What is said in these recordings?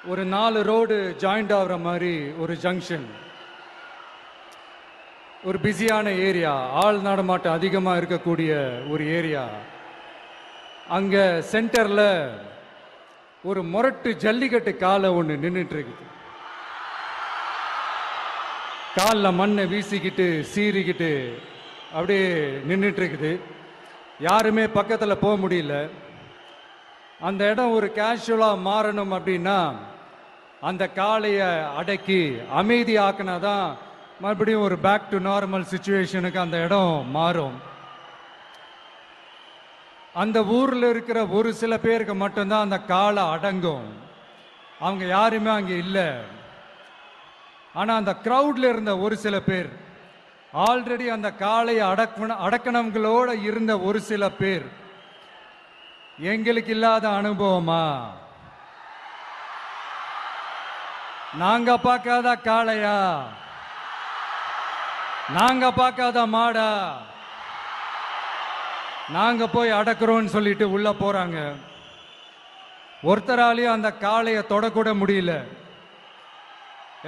ஒரு 4 road joint ஆகிற மாதிரி ஒரு ஜங்ஷன், ஒரு பிஸியான ஏரியா, ஆள் நடமாட்டம் அதிகமாக இருக்கக்கூடிய ஒரு ஏரியா. அங்கே சென்டரில் ஒரு முரட்டு ஜல்லிக்கட்டு காலை ஒன்று நின்றுட்டு இருக்குது. காலில் மண்ணை வீசிக்கிட்டு சீறிக்கிட்டு அப்படியே நின்றுட்டு இருக்குது. யாருமே பக்கத்தில் போக முடியல. அந்த இடம் ஒரு கேஷுவலாக மாறணும் அப்படின்னா அந்த காளையை அடக்கி அமைதி ஆக்கினாதான் மறுபடியும் ஒரு பேக் டு நார்மல் சுச்சுவேஷனுக்கு அந்த இடம் மாறும். அந்த ஊரில் இருக்கிற ஒரு சில பேருக்கு மட்டும்தான் அந்த காளை அடங்கும். அவங்க யாருமே அங்கே இல்லை. ஆனால் அந்த க்ரௌட்ல இருந்த ஒரு சில பேர், ஆல்ரெடி அந்த காளையை அடக்கணவங்களோட இருந்த ஒரு சில பேர், எங்களுக்கு இல்லாத அனுபவமா? நாங்க பார்க்காத காளையா? நாங்க பார்க்காத மாடா? நாங்க போய் அடக்குறோம்னு சொல்லிட்டு உள்ள போறாங்க. ஒருத்தராலையும் அந்த காளையை தொடக்கூட முடியல.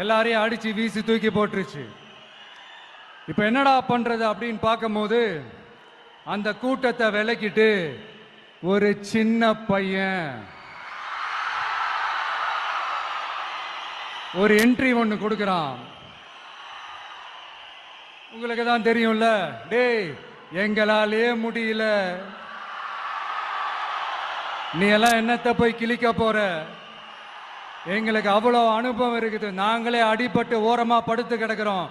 எல்லாரையும் அடிச்சு வீசி தூக்கி போட்டுருச்சு. இப்ப என்னடா பண்றது அப்படின்னு பார்க்கும்போது அந்த கூட்டத்தை விலக்கிட்டு ஒரு சின்ன பையன் ஒரு என்ட்ரி ஒன்று கொடுக்குறான். உங்களுக்கு தான் தெரியும்ல, டேய் எங்களாலே முடியல, நீ எல்லாம் என்னத்தை போய் கிழிக்க போற? எங்களுக்கு அவ்வளோ அனுபவம் இருக்குது, நாங்களே அடிபட்டு ஓரமா படுத்து கிடக்கிறோம்.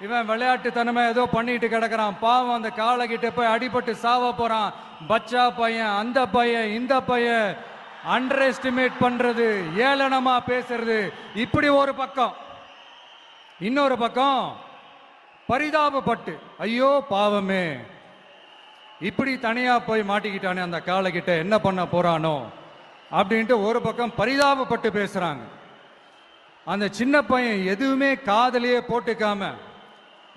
இவன் விளையாட்டுத்தனமா ஏதோ பண்ணிட்டு கிடக்கிறான், பாவம் அந்த காலை கிட்ட போய் அடிபட்டு சாவ போறான். பச்சா பையன், அந்த பையன், இந்த பையன், அண்டர் எஸ்டிமேட் பண்றது, ஏளனமா பேசுறது, இப்படி ஒரு பக்கம். இன்னொரு பக்கம் பரிதாபப்பட்டு, ஐயோ பாவமே, இப்படி தனியா போய் மாட்டிக்கிட்டானே அந்த காலை கிட்ட, என்ன பண்ண போறானோ அப்படின்ட்டு ஒரு பக்கம் பரிதாபப்பட்டு பேசுறாங்க. அந்த சின்ன பையன் எதுவுமே காதலையே போட்டுக்காம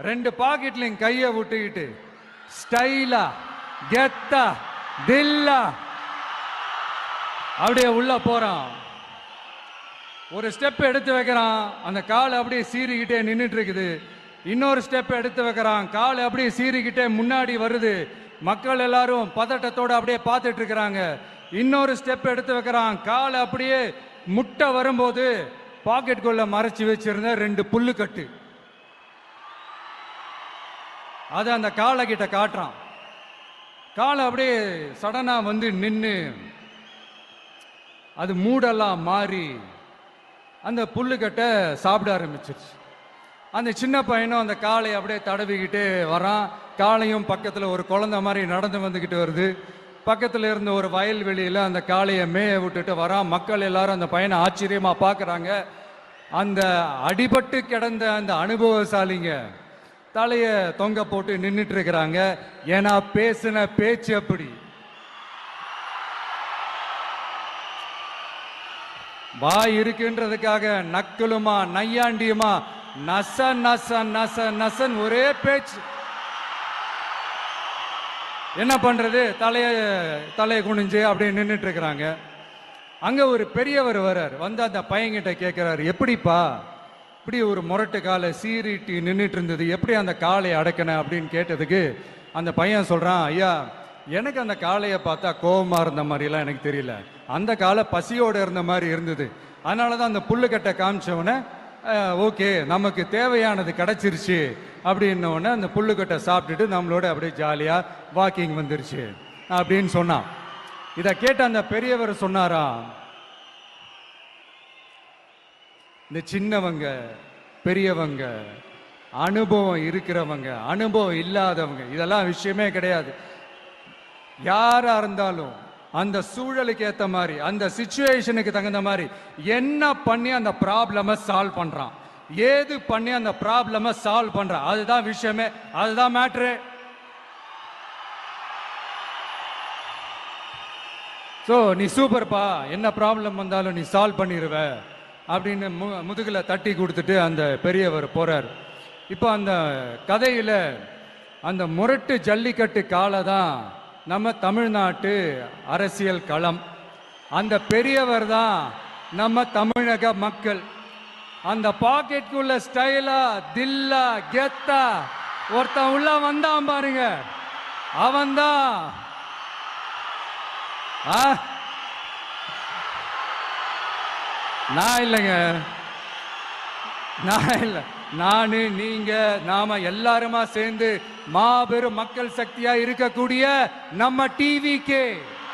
2 பாக்கெட்லையும் கையை விட்டுக்கிட்டு ஸ்டைலா கெத்தா தில்லா அப்படியே உள்ள போறான். ஒரு ஸ்டெப் எடுத்து வைக்கிறான், அந்த கால் அப்படியே சீறிக்கிட்டே நின்றுட்டு இருக்குது. இன்னொரு ஸ்டெப் எடுத்து வைக்கிறான், கால் அப்படியே சீறிக்கிட்டே முன்னாடி வருது. மக்கள் எல்லாரும் பதட்டத்தோட அப்படியே பார்த்துட்டு இருக்கிறாங்க. இன்னொரு ஸ்டெப் எடுத்து வைக்கிறான், கால் அப்படியே முட்டை வரும்போது பாக்கெட்டுக்குள்ள மறைச்சு வச்சிருந்த 2 புல்லுக்கட்டு அது அந்த காலை கிட்ட காட்டுறான். காலை அப்படியே சடனா வந்து நின்று அது மூடெல்லாம் மாறி அந்த புல்லுக்கட்டை சாப்பிட ஆரம்பிச்சிருச்சு. அந்த சின்ன பையனும் அந்த காளை அப்படியே தடவிக்கிட்டே வரான். காளையும் பக்கத்தில் ஒரு குழந்தை மாதிரி நடந்து வந்துக்கிட்டு வருது. பக்கத்தில் இருந்த ஒரு வயல்வெளியில் அந்த காளையை மேய விட்டுட்டு வரான். மக்கள் எல்லாரும் அந்த பையனை ஆச்சரியமாக பார்க்குறாங்க. அந்த அடிபட்டு கிடந்த அந்த அனுபவசாலிங்க தலையை தொங்க போட்டு நின்றுட்டு இருக்கிறாங்க. ஏன்னா பேசின பேச்சு அப்படி. வாய் இருக்குன்றதுக்காக நக்கலுமா நையாண்டியுமா நச நச நச நசன் ஒரே பேச்சு. என்ன பண்றது, தலையை குனிஞ்சு அப்படியே நின்றுட்டு இருக்கிறாங்க. அங்க ஒரு பெரியவர் வர்றார். வந்து அந்த பையன்கிட்ட கேட்கிறாரு, எப்படிப்பா இப்படி ஒரு முரட்டு காலை சீறிட்டு நின்றுட்டு இருந்தது, எப்படி அந்த காளையை அடக்கின அப்படின்னு கேட்டதுக்கு அந்த பையன் சொல்றான், ஐயா எனக்கு அந்த காளையை பார்த்தா கோபமா இருந்த மாதிரிலாம் எனக்கு தெரியல, அந்த காலை பசியோடு இருந்த மாதிரி இருந்தது. அதனால தான் அந்த புல்லுக்கட்டை காமிச்சவொடனே ஓகே நமக்கு தேவையானது கிடைச்சிருச்சு அப்படின்னோடனே அந்த புல்லுக்கட்டை சாப்பிட்டுட்டு நம்மளோட அப்படியே ஜாலியாக வாக்கிங் வந்துருச்சு அப்படின்னு சொன்னான். இதை கேட்ட அந்த பெரியவர் சொன்னாரா, இந்த சின்னவங்க பெரியவங்க, அனுபவம் இருக்கிறவங்க அனுபவம் இல்லாதவங்க இதெல்லாம் விஷயமே கிடையாது. யாரா இருந்தாலும் அந்த சூழலுக்கு ஏற்ற மாதிரி, அந்த சிச்சுவேஷனுக்கு தகுந்த மாதிரி என்ன பண்ணி அந்த ப்ராப்ளமை சால்வ் பண்றான், ஏது பண்ணி அந்த ப்ராப்ளமை சால்வ் பண்றான், அதுதான் விஷயமே, அதுதான் மேட்ரு. ஸோ நீ சூப்பர்ப்பா, என்ன ப்ராப்ளம் வந்தாலும் நீ சால்வ் பண்ணிடுவ அப்படின்னு முதுகுல தட்டி கொடுத்துட்டு அந்த பெரியவர் போறார். இப்போ அந்த கதையில அந்த முரட்டு ஜல்லிக்கட்டு காலை தான் நம்ம தமிழ்நாட்டு அரசியல் களம். அந்த பெரியவர் தான் நம்ம தமிழக மக்கள். அந்த பாக்கெட்டுக்குள்ள ஸ்டைலா தில்லா கெத்தா ஒருத்தன் உள்ள வந்தான் பாருங்க, அவன்தான் நான் இல்லைங்க, நான் இல்லை, நானு நீங்க நாம எல்லாருமா சேர்ந்து மாபெரும் மக்கள் சக்தியா இருக்கக்கூடிய நம்ம டிவிகே.